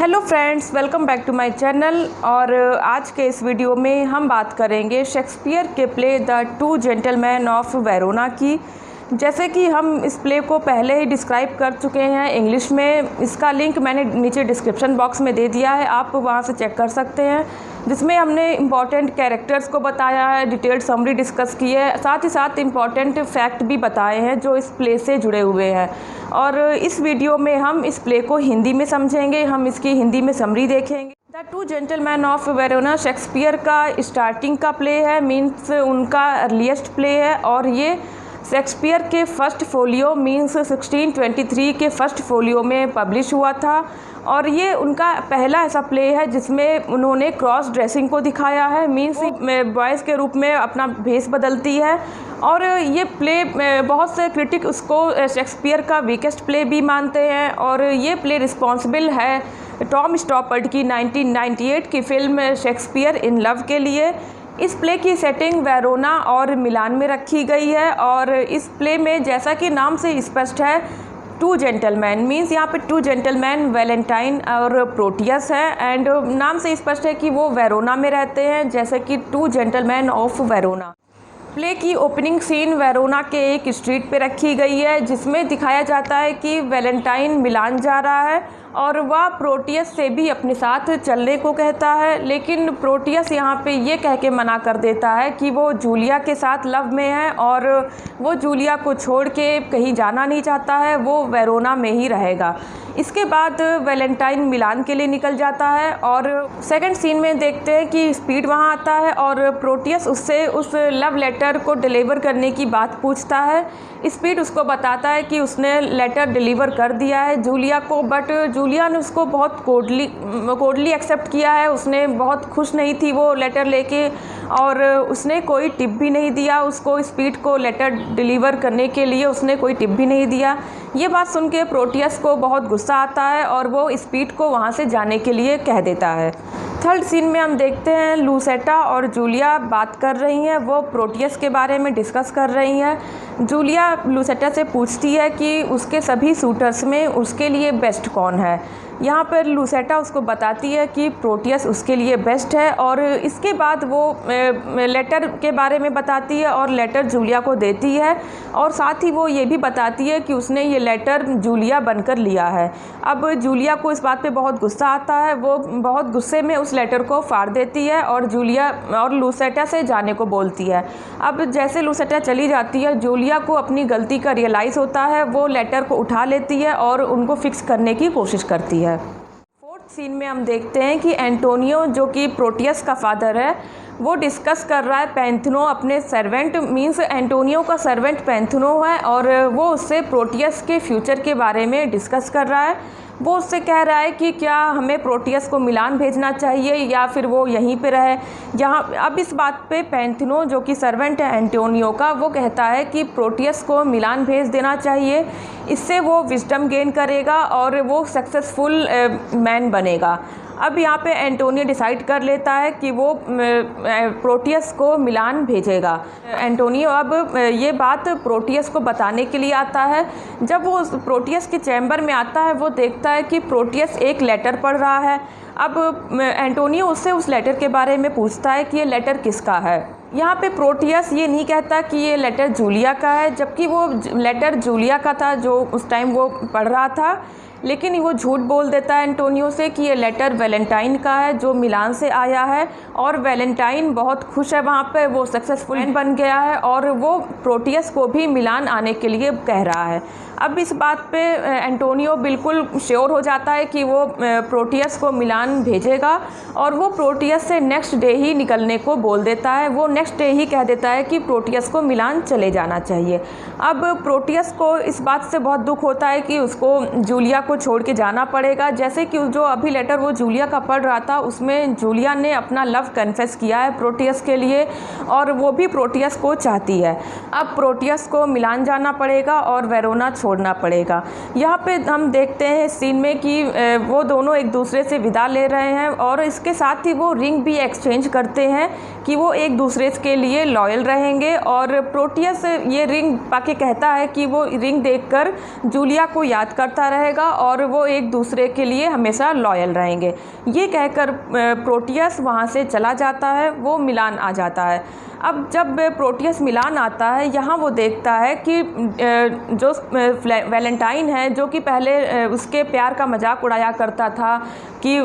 Hello friends, welcome back to my channel. और आज के इस वीडियो में हम बात करेंगे शेक्सपियर के play the two gentleman of Verona की। जैसे कि हम इस प्ले को पहले ही डिस्क्राइब कर चुके हैं इंग्लिश में। इसका लिंक मैंने नीचे डिस्क्रिप्शन बॉक्स में दे दिया है, आप वहां से चेक कर सकते हैं, जिसमें हमने इम्पॉर्टेंट कैरेक्टर्स को बताया है, डिटेल्ड समरी डिस्कस की है, साथ ही साथ इम्पॉर्टेंट फैक्ट भी बताए हैं जो इस प्ले से जुड़े हुए हैं। और इस वीडियो में हम इस प्ले को हिंदी में समझेंगे, हम इसकी हिंदी में समरी देखेंगे। The two gentleman of Verona Shakespeare का स्टार्टिंग का प्ले है, मीन्स उनका अर्लीस्ट प्ले है। और ये शेक्सपियर के फर्स्ट फोलियो मीन्स 1623 के फर्स्ट फोलियो में पब्लिश हुआ था। और ये उनका पहला ऐसा प्ले है जिसमें उन्होंने क्रॉस ड्रेसिंग को दिखाया है, मीन्स बॉयज़ के रूप में अपना भेष बदलती है। और ये प्ले बहुत से क्रिटिक उसको शेक्सपियर का वीकेस्ट प्ले भी मानते हैं। और ये प्ले रिस्पॉन्सिबल है टॉम स्टॉपर्ड की 1998 की फिल्म शेक्सपियर इन लव के लिए। इस प्ले की सेटिंग वेरोना और मिलान में रखी गई है। और इस प्ले में जैसा कि नाम से स्पष्ट है, टू जेंटलमैन मीन्स यहाँ पे टू जेंटलमैन वैलेंटाइन और प्रोटियस है। एंड नाम से स्पष्ट है कि वो वेरोना में रहते हैं, जैसे कि two gentleman of Verona. Play की ओपनिंग सीन वेरोना के एक स्ट्रीट पे रखी गई है, जिसमें दिखाया जाता है कि वैलेंटाइन मिलान जा रहा है और वह प्रोटियस से भी अपने साथ चलने को कहता है। लेकिन प्रोटियस यहाँ पे ये कह के मना कर देता है कि वो जूलिया के साथ लव में है और वो जूलिया को छोड़ के कहीं जाना नहीं चाहता है, वो वेरोना में ही रहेगा। इसके बाद वैलेंटाइन मिलान के लिए निकल जाता है। और सेकंड सीन में देखते हैं कि स्पीड वहाँ आता है और प्रोटियस उससे उस लव लेटर को डिलीवर करने की बात पूछता है। स्पीड उसको बताता है कि उसने लेटर डिलीवर कर दिया है जूलिया को, बट जूलिया ने उसको बहुत कोल्डली एक्सेप्ट किया है। उसने बहुत खुश नहीं थी वो लेटर लेके, और उसने कोई टिप भी नहीं दिया उसको, स्पीड को लेटर डिलीवर करने के लिए उसने कोई टिप भी नहीं दिया। ये बात सुन के प्रोटियस को बहुत गुस्सा आता है और वो स्पीड को वहाँ से जाने के लिए कह देता है। थर्ड सीन में हम देखते हैं लूसेटा और जूलिया बात कर रही हैं, वो प्रोटियस के बारे में डिस्कस कर रही हैं। जूलिया लूसेटा से पूछती है कि उसके सभी सूटर्स में उसके लिए बेस्ट कौन है। यहाँ पर लूसेटा उसको बताती है कि प्रोटियस उसके लिए बेस्ट है। और इसके बाद वो लेटर के बारे में बताती है और लेटर जूलिया को देती है। और साथ ही वो ये भी बताती है कि उसने ये लेटर जूलिया बनकर लिया है। अब जूलिया को इस बात पे बहुत गुस्सा आता है, वो बहुत गुस्से में उस लेटर को फाड़ देती है और जूलिया और लूसेटा से जाने को बोलती है। अब जैसे लूसेटा चली जाती है, जूलिया को अपनी गलती का रियलाइज़ होता है, वो लेटर को उठा लेती है और उनको फिक्स करने की कोशिश करती है। फोर्थ सीन में हम देखते हैं कि एंटोनियो, जो कि प्रोटियस का फादर है, वो डिस्कस कर रहा है पैंथनो अपने सर्वेंट, मीन्स एंटोनियो का सर्वेंट पैंथनो है, और वो उससे प्रोटियस के फ्यूचर के बारे में डिस्कस कर रहा है। वो उससे कह रहा है कि क्या हमें प्रोटियस को मिलान भेजना चाहिए या फिर वो यहीं पे रहे यहाँ। अब इस बात पे पैंथनो, जो कि सर्वेंट है एंटोनियो का, वो कहता है कि प्रोटियस को मिलान भेज देना चाहिए, इससे वो विजडम गेन करेगा और वो सक्सेसफुल मैन बनेगा। अब यहाँ पे एंटोनियो डिसाइड कर लेता है कि वो प्रोटियस को मिलान भेजेगा। एंटोनियो अब ये बात प्रोटियस को बताने के लिए आता है। जब वो प्रोटियस के चैम्बर में आता है, वो देखता है कि प्रोटियस एक लेटर पढ़ रहा है। अब एंटोनियो उससे उस लेटर के बारे में पूछता है कि ये लेटर किसका है। यहाँ पे प्रोटियस ये नहीं कहता कि ये लेटर जूलिया का है, जबकि वो लेटर जूलिया का था जो उस टाइम वो पढ़ रहा था। लेकिन वो झूठ बोल देता है एंटोनियो से कि ये लेटर वैलेंटाइन का है जो मिलान से आया है। और वैलेंटाइन बहुत खुश है वहाँ पे, वो सक्सेसफुल बन गया है और वो प्रोटियस को भी मिलान आने के लिए कह रहा है। अब इस बात पे एंटोनियो बिल्कुल श्योर हो जाता है कि वो प्रोटियस को मिलान भेजेगा, और वो प्रोटियस से नेक्स्ट डे ही निकलने को बोल देता है। वो नेक्स्ट डे ही कह देता है कि प्रोटियस को मिलान चले जाना चाहिए। अब प्रोटियस को इस बात से बहुत दुख होता है कि उसको जूलिया को छोड़ के जाना पड़ेगा। जैसे कि जो अभी लेटर वो जूलिया का पढ़ रहा था, उसमें जूलिया ने अपना लव कन्फेस किया है प्रोटियस के लिए, और वो भी प्रोटियस को चाहती है। अब प्रोटियस को मिलान जाना पड़ेगा और वेरोना छोड़ना पड़ेगा। यहाँ पे हम देखते हैं सीन में कि वो दोनों एक दूसरे से विदा ले रहे हैं और इसके साथ ही वो रिंग भी एक्सचेंज करते हैं कि वो एक दूसरे के लिए लॉयल रहेंगे। और प्रोटियस ये रिंग पाके कहता है कि वो रिंग देखकर जूलिया को याद करता रहेगा और वो एक दूसरे के लिए हमेशा लॉयल रहेंगे। ये कहकर प्रोटियस वहाँ से चला जाता है, वो मिलान आ जाता है। अब जब प्रोटियस मिलान आता है, यहाँ वो देखता है कि जो वैलेंटाइन है, जो कि पहले उसके प्यार का मजाक उड़ाया करता था कि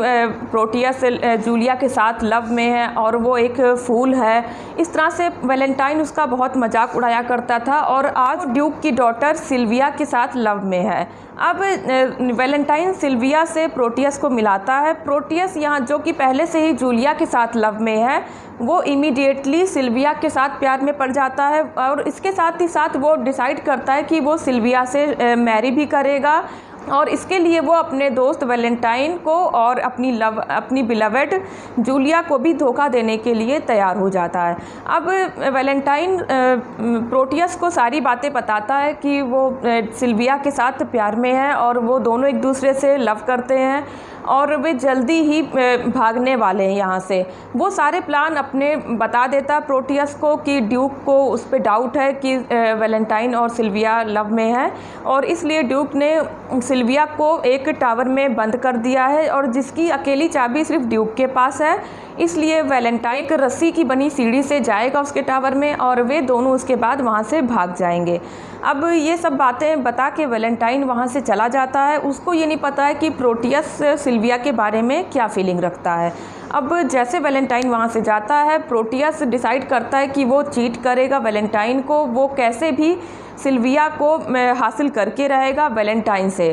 प्रोटियस जूलिया के साथ लव में है और वो एक फूल है, इस तरह से वैलेंटाइन उसका बहुत मजाक उड़ाया करता था और आज ड्यूक की डॉटर सिल्विया के साथ लव में है। अब वैलेंटाइन सिल्विया से प्रोटियस को मिलाता है। प्रोटियस यहाँ जो कि पहले से ही जूलिया के साथ लव में है, वो इमीडिएटली सिल्विया के साथ प्यार में पड़ जाता है और इसके साथ ही साथ वो डिसाइड करता है कि वो सिल्विया से मैरी भी करेगा और इसके लिए वो अपने दोस्त वैलेंटाइन को और अपनी बिलवेड जूलिया को भी धोखा देने के लिए तैयार हो जाता है। अब वैलेंटाइन प्रोटियस को सारी बातें बताता है कि वो सिल्विया के साथ प्यार में है और वो दोनों एक दूसरे से लव करते हैं और वे जल्दी ही भागने वाले हैं यहाँ से। वो सारे प्लान अपने बता देता प्रोटियस को कि ड्यूक को उस पर डाउट है कि वैलेंटाइन और सिल्विया लव में है और इसलिए ड्यूक ने सिल्विया को एक टावर में बंद कर दिया है और जिसकी अकेली चाबी सिर्फ ड्यूक के पास है। इसलिए वैलेंटाइन एक रस्सी की बनी सीढ़ी से जाएगा उसके टावर में और वे दोनों उसके बाद वहाँ से भाग जाएंगे। अब ये सब बातें बता के वैलेंटाइन वहाँ से चला जाता है। उसको ये नहीं पता है कि प्रोटियस सिल्विया के बारे में क्या फीलिंग रखता है। अब जैसे वैलेंटाइन वहाँ से जाता है, प्रोटियस डिसाइड करता है कि वो चीट करेगा वैलेंटाइन को, वो कैसे भी सिल्विया को हासिल करके रहेगा वैलेंटाइन से।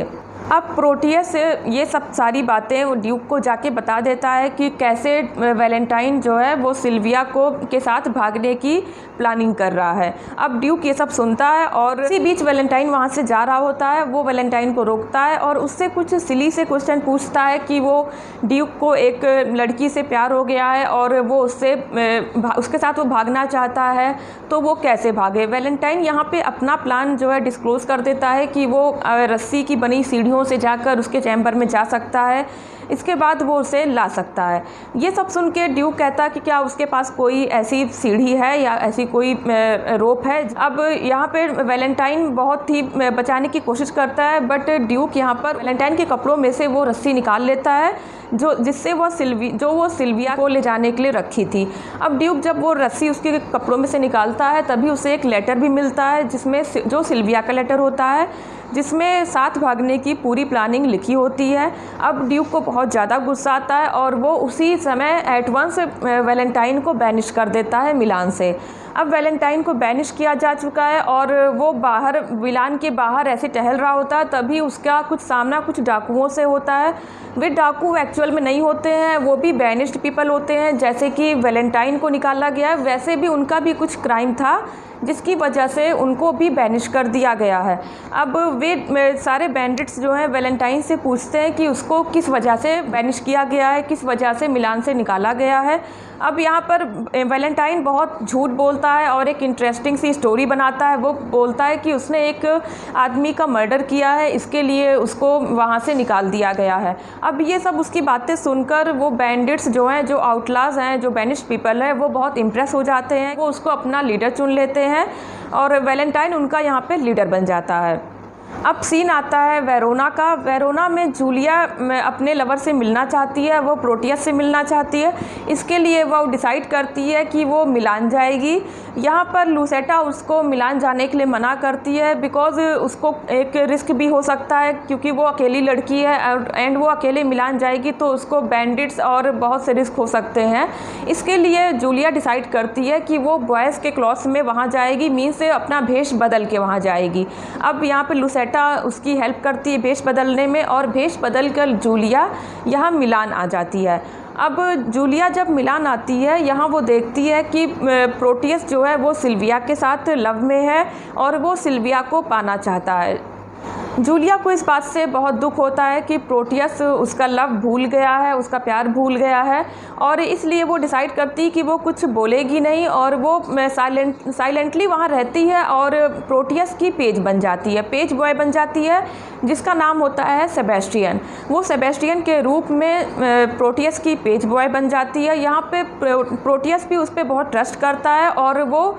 अब प्रोटियस ये सब सारी बातें वो ड्यूक को जाके बता देता है कि कैसे वैलेंटाइन जो है वो सिल्विया को के साथ भागने की प्लानिंग कर रहा है। अब ड्यूक ये सब सुनता है और इसी बीच वैलेंटाइन वहाँ से जा रहा होता है। वो वैलेंटाइन को रोकता है और उससे कुछ सिली से क्वेश्चन पूछता है कि वो ड्यूक को एक लड़की से प्यार हो गया है और वो उसके साथ वो भागना चाहता है, तो वो कैसे भागे। वैलेंटाइन यहाँ पे अपना प्लान जो है डिस्क्लोज कर देता है कि वो रस्सी की बनी सीढ़ियों से जाकर उसके चैम्बर में जा सकता है, इसके बाद वो उसे ला सकता है। ये सब सुन के ड्यूक कहता है कि क्या उसके पास कोई ऐसी सीढ़ी है या ऐसी कोई रोप है। अब यहाँ पे वैलेंटाइन बहुत ही बचाने की कोशिश करता है, बट ड्यूक यहाँ पर वैलेंटाइन के कपड़ों में से वो रस्सी निकाल लेता है जिससे वो सिल्विया को ले जाने के लिए रखी थी। अब ड्यूक जब वो रस्सी उसके कपड़ों में से निकालता है तभी उसे एक लेटर भी मिलता है जिसमें जो सिल्विया का लेटर होता है, जिसमें साथ भागने की पूरी प्लानिंग लिखी होती है। अब ड्यूक को बहुत ज़्यादा गुस्सा आता है और वो उसी समय एट वंस वैलेंटाइन को बैनिश कर देता है मिलान से। अब वैलेंटाइन को बैनिश किया जा चुका है और वो बाहर मिलान के बाहर ऐसे टहल रहा होता है, तभी उसका कुछ सामना कुछ डाकुओं से होता है। वे डाकू एक्चुअल में नहीं होते हैं, वो भी बैनिश्ड पीपल होते हैं। जैसे कि वैलेंटाइन को निकाला गया है वैसे भी उनका भी कुछ क्राइम था जिसकी वजह से उनको भी बैनिश कर दिया गया है। अब वे सारे बैंडिट्स जो हैं वैलेंटाइन से पूछते हैं कि उसको किस वजह से बैनिश किया गया है, किस वजह से मिलान से निकाला गया है। अब यहाँ पर वैलेंटाइन बहुत झूठ बोलता है और एक इंटरेस्टिंग सी स्टोरी बनाता है। वो बोलता है कि उसने एक आदमी का मर्डर किया है, इसके लिए उसको वहाँ से निकाल दिया गया है। अब ये सब उसकी बातें सुनकर वो बैंडिट्स जो हैं, जो आउटलाज हैं, जो बैनिश्ड पीपल हैं, वो बहुत इम्प्रेस हो जाते हैं। वो उसको अपना लीडर चुन लेते हैं और वैलेंटाइन उनका यहाँ पे लीडर बन जाता है। अब सीन आता है वेरोना का। वेरोना में जूलिया अपने लवर से मिलना चाहती है, वो प्रोटियस से मिलना चाहती है। इसके लिए वो डिसाइड करती है कि वो मिलान जाएगी। यहाँ पर लूसेटा उसको मिलान जाने के लिए मना करती है बिकॉज़ उसको एक रिस्क भी हो सकता है क्योंकि वो अकेली लड़की है एंड वो अकेले मिलान जाएगी तो उसको बैंडिट्स और बहुत से रिस्क हो सकते हैं। इसके लिए जूलिया डिसाइड करती है कि वो बॉयज़ के क्लॉथ्स में वहाँ जाएगी, मीन्स अपना भेष बदल के वहाँ जाएगी। अब यहाँ पर लूसेटा उसकी हेल्प करती है भेष बदलने में और भेष बदल कर जूलिया यहाँ मिलान आ जाती है। अब जूलिया जब मिलान आती है यहाँ वो देखती है कि प्रोटियस जो है वो सिल्विया के साथ लव में है और वो सिल्विया को पाना चाहता है। जूलिया को इस बात से बहुत दुख होता है कि प्रोटियस उसका लव भूल गया है, उसका प्यार भूल गया है, और इसलिए वो डिसाइड करती कि वो कुछ बोलेगी नहीं और वो साइलेंटली वहाँ रहती है और प्रोटियस की पेज बन जाती है, पेज बॉय बन जाती है, जिसका नाम होता है सेबेस्टियन। वो सेबेस्टियन के रूप में प्रोटियस की पेज बॉय बन जाती है। यहाँ पे प्रोटियस भी उस पर बहुत ट्रस्ट करता है और वो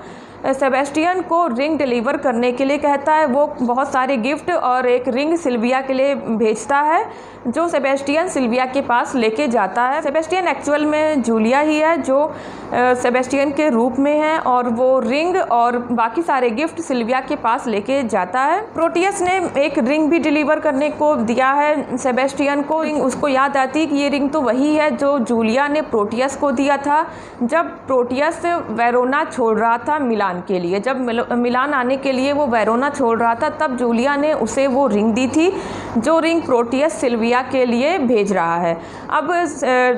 सेबेस्टियन को रिंग डिलीवर करने के लिए कहता है। वो बहुत सारे गिफ्ट और एक रिंग सिल्विया के लिए भेजता है, जो सेबेस्टियन सिल्विया के पास लेके जाता है। सेबेस्टियन एक्चुअल में जूलिया ही है जो सेबेस्टियन के रूप में है, और वो रिंग और बाकी सारे गिफ्ट सिल्विया के पास लेके जाता है। प्रोटियस ने एक रिंग भी डिलीवर करने को दिया है सेबेस्टियन को। उसको याद आती है कि ये रिंग तो वही है जो जूलिया ने प्रोटियस को दिया था जब प्रोटियस वेरोना छोड़ रहा था मिलान के लिए। जब मिलान आने के लिए वो वेरोना छोड़ रहा था, तब जूलिया ने उसे वो रिंग दी थी, जो रिंग प्रोटियस सिल्विया के लिए भेज रहा है। अब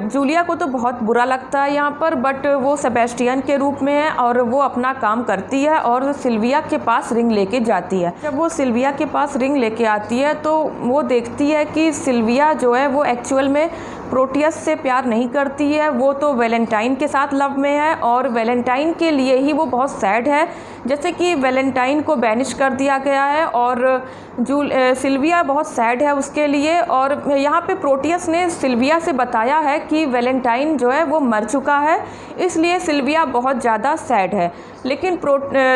जूलिया को तो बहुत बुरा लगता है यहाँ पर, बट वो सेबेस्टियन के रूप में है और वो अपना काम करती है और सिल्विया के पास रिंग लेके जाती है। जब वो सिल्विया के पास रिंग लेके आती है तो वो देखती है कि सिल्विया जो है वो एक्चुअल में प्रोटियस से प्यार नहीं करती है, वो तो वैलेंटाइन के साथ लव में है और वैलेंटाइन के लिए ही वो बहुत सैड है। जैसे कि वैलेंटाइन को बैनिश कर दिया गया है और सिल्विया बहुत सैड है उसके लिए। और यहाँ पे प्रोटियस ने सिल्विया से बताया है कि वैलेंटाइन जो है वो मर चुका है, इसलिए सिल्विया बहुत ज़्यादा सैड है। लेकिन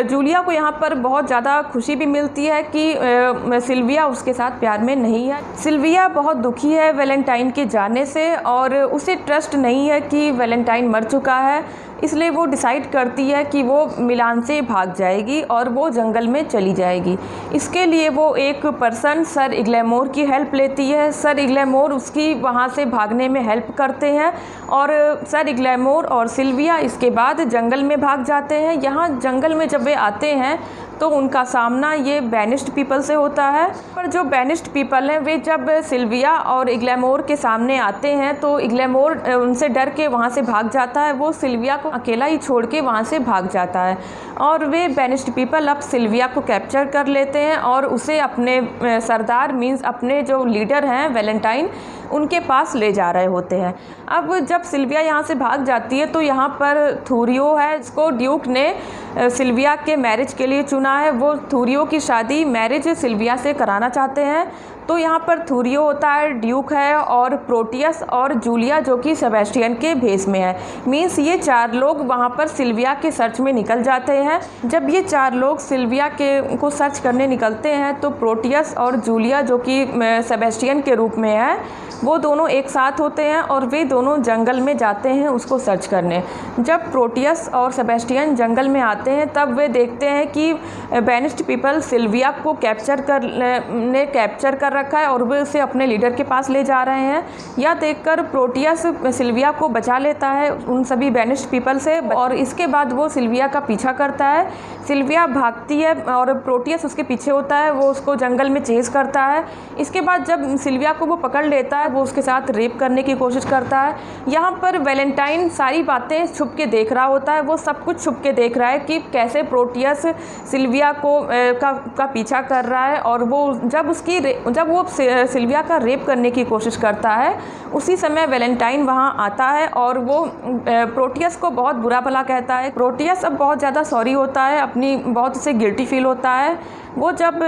जूलिया को यहाँ पर बहुत ज़्यादा खुशी भी मिलती है कि सिल्विया उसके साथ प्यार में नहीं है। सिल्विया बहुत दुखी है वैलेंटाइन के जाने से और उसे ट्रस्ट नहीं है कि वैलेंटाइन मर चुका है, इसलिए वो डिसाइड करती है कि वो मिलान से भाग जाएगी और वो जंगल में चली जाएगी। इसके लिए वो एक पर्सन सर इग्लेमोर की हेल्प लेती है। सर इग्लेमोर उसकी वहाँ से भागने में हेल्प करते हैं और सर इग्लेमोर और सिल्विया इसके बाद जंगल में भाग जाते हैं। यहाँ जंगल में जब वे आते हैं तो उनका सामना ये बैनिश्ड पीपल से होता है। पर जो बैनिश्ड पीपल हैं वे जब सिल्विया और इग्लेमोर के सामने आते हैं तो इग्लेमोर उनसे डर के वहाँ से भाग जाता है। वो सिल्विया को अकेला ही छोड़ के वहाँ से भाग जाता है और वे बैनिश्ड पीपल अब सिल्विया को कैप्चर कर लेते हैं और उसे अपने सरदार मीन्स अपने जो लीडर हैं वैलेंटाइन उनके पास ले जा रहे होते हैं। अब जब सिल्विया यहाँ से भाग जाती है तो यहाँ पर थूरियो है, जिसको ड्यूक ने सिल्विया के मैरिज के लिए चुना है। वो थूरियो की शादी मैरिज सिल्विया से कराना चाहते हैं। तो यहाँ पर थूरियो होता है, ड्यूक है और प्रोटियस और जूलिया जो कि सेबेस्टियन के भेस में है। मीन्स ये चार लोग वहाँ पर सिल्विया के सर्च में निकल जाते हैं। जब ये चार लोग सिल्विया को सर्च करने निकलते हैं तो प्रोटियस और जूलिया जो कि सेबेस्टियन के रूप में है वो दोनों एक साथ होते हैं और वे दोनों जंगल में जाते हैं उसको सर्च करने। जब प्रोटियस और सेबेस्टियन जंगल में आते हैं तब वे देखते हैं कि बैनिश्ड पीपल सिल्विया को कैप्चर कर रखा है और वे उसे अपने लीडर के पास ले जा रहे हैं। यह देखकर प्रोटियस सिल्विया को बचा लेता है उन सभी बैनिश्ड पीपल से और इसके बाद वो सिल्विया का पीछा करता है। सिल्विया भागती है और प्रोटियस उसके पीछे होता है, वो उसको जंगल में चेज़ करता है। इसके बाद जब सिल्विया को वो पकड़ लेता है वो उसके साथ रेप करने की कोशिश करता है। यहाँ पर वैलेंटाइन सारी बातें छुप के देख रहा होता है, वो सब कुछ छुप के देख रहा है कि कैसे प्रोटियस सिल्विया का पीछा कर रहा है और वो जब वो सिल्विया का रेप करने की कोशिश करता है उसी समय वैलेंटाइन वहाँ आता है और वो प्रोटियस को बहुत बुरा भला कहता है। प्रोटियस अब बहुत ज़्यादा सॉरी होता है, अपनी बहुत उसे गिल्टी फील होता है। वो जब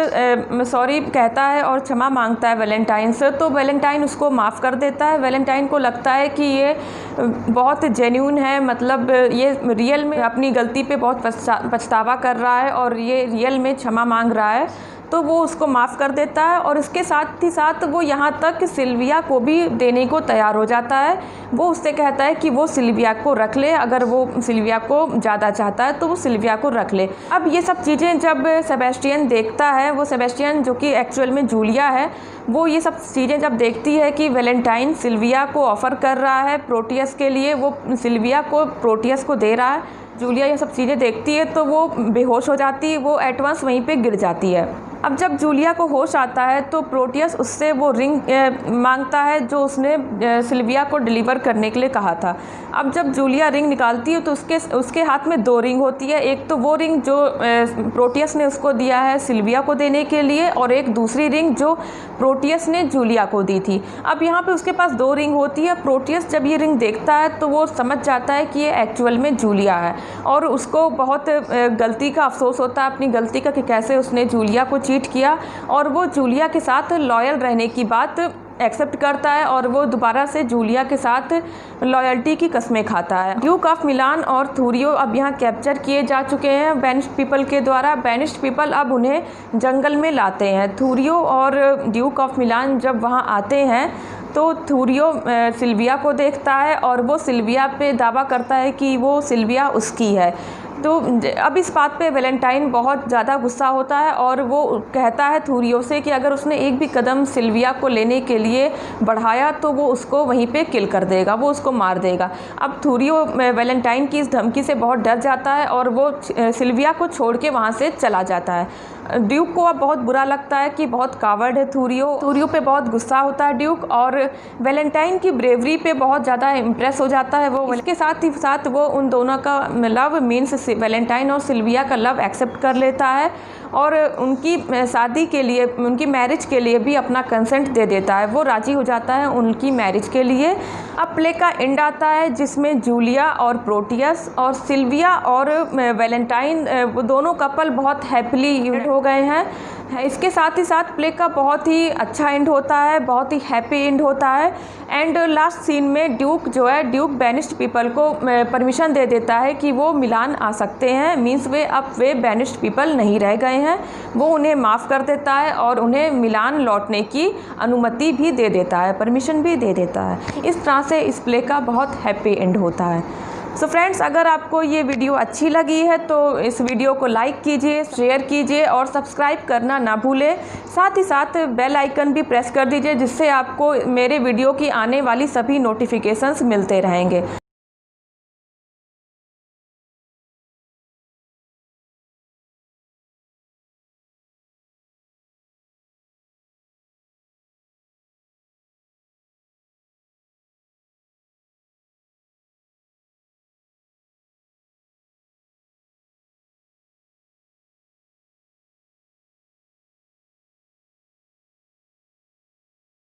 सॉरी कहता है और क्षमा मांगता है वैलेंटाइन से तो वैलेंटाइन उसको माफ़ कर देता है। वैलेंटाइन को लगता है कि ये बहुत जेन्यून है, मतलब ये रियल में अपनी गलती पे बहुत पछतावा कर रहा है और ये रियल में क्षमा मांग रहा है, तो वो उसको माफ़ कर देता है और इसके साथ ही साथ वो यहाँ तक सिल्विया को भी देने को तैयार हो जाता है। वो उससे कहता है कि वो सिल्विया को रख ले, अगर वो सिल्विया को ज़्यादा चाहता है तो वो सिल्विया को रख ले। अब ये सब चीज़ें जब सेबेस्टियन देखता है, वो सेबेस्टियन जो कि एक्चुअल में जूलिया है, वो ये सब चीज़ें जब देखती है कि वैलेंटाइन सिल्विया को ऑफ़र कर रहा है प्रोटियस के लिए, वो सिल्विया को प्रोटियस को दे रहा है, जूलिया ये सब चीज़ें देखती है तो वो बेहोश हो जाती है, वो एट वंस वहीं पे गिर जाती है। अब जब जूलिया को होश आता है तो प्रोटियस उससे वो रिंग मांगता है जो उसने सिल्विया को डिलीवर करने के लिए कहा था। अब जब जूलिया रिंग निकालती है तो उसके हाथ में 2 रिंग होती है। एक तो वो रिंग जो प्रोटियस ने उसको दिया है सिल्विया को देने के लिए, और एक दूसरी रिंग जो प्रोटियस ने जूलिया को दी थी। अब यहाँ पे उसके पास 2 रिंग होती है। प्रोटियस जब ये रिंग देखता है तो वो समझ जाता है कि ये एक्चुअल में जूलिया है, और उसको बहुत गलती का अफसोस होता है अपनी गलती का कि कैसे उसने जूलिया को चीट किया, और वो जूलिया के साथ लॉयल रहने की बात एक्सेप्ट करता है और वो दोबारा से जूलिया के साथ लॉयल्टी की कस्में खाता है। ड्यूक ऑफ मिलान और थूरियो अब यहाँ कैप्चर किए जा चुके हैं बेनिश्ड पीपल के द्वारा। बेनिश्ड पीपल अब उन्हें जंगल में लाते हैं। थूरियो और ड्यूक ऑफ मिलान जब वहाँ आते हैं तो थूरियो सिल्विया को देखता है और वो सिल्विया पे दावा करता है कि वो सिल्विया उसकी है। तो अब इस बात पे वैलेंटाइन बहुत ज़्यादा गुस्सा होता है और वो कहता है थूरियो से कि अगर उसने एक भी कदम सिल्विया को लेने के लिए बढ़ाया तो वो उसको वहीं पे किल कर देगा, वो उसको मार देगा। अब थूरियो वैलेंटाइन की इस धमकी से बहुत डर जाता है और वो सिल्विया को छोड़ के वहाँ से चला जाता है। ड्यूक को अब बहुत बुरा लगता है कि बहुत कावर्ड है थूरियो पे बहुत गुस्सा होता है ड्यूक, और वैलेंटाइन की ब्रेवरी पे बहुत ज़्यादा इम्प्रेस हो जाता है वो। इसके साथ ही साथ वो उन दोनों का लव मीन्स वैलेंटाइन और सिल्विया का लव एक्सेप्ट कर लेता है और उनकी शादी के लिए, उनकी मैरिज के लिए भी अपना कंसेंट दे देता है। वो राज़ी हो जाता है उनकी मैरिज के लिए। अब प्ले का एंड आता है जिसमें जूलिया और प्रोटियस और सिल्विया और वैलेंटाइन वो दोनों कपल बहुत हैप्पीली यूनिट हो गए हैं। इसके साथ ही साथ प्ले का बहुत ही अच्छा एंड होता है, बहुत ही हैप्पी एंड होता है। एंड लास्ट सीन में ड्यूक जो है, ड्यूक बेनिश्ड पीपल को परमिशन दे देता है कि वो मिलान आ सकते हैं। मीन्स वे बेनिश्ड पीपल नहीं रह गए हैं, वो उन्हें माफ़ कर देता है और उन्हें मिलान लौटने की अनुमति भी दे देता है, परमिशन भी दे देता है। इस तरह से इस प्ले का बहुत हैप्पी एंड होता है। सो फ्रेंड्स, अगर आपको ये वीडियो अच्छी लगी है तो इस वीडियो को लाइक कीजिए, शेयर कीजिए और सब्सक्राइब करना ना भूलें। साथ ही साथ बेल आइकन भी प्रेस कर दीजिए जिससे आपको मेरे वीडियो की आने वाली सभी नोटिफिकेशंस मिलते रहेंगे।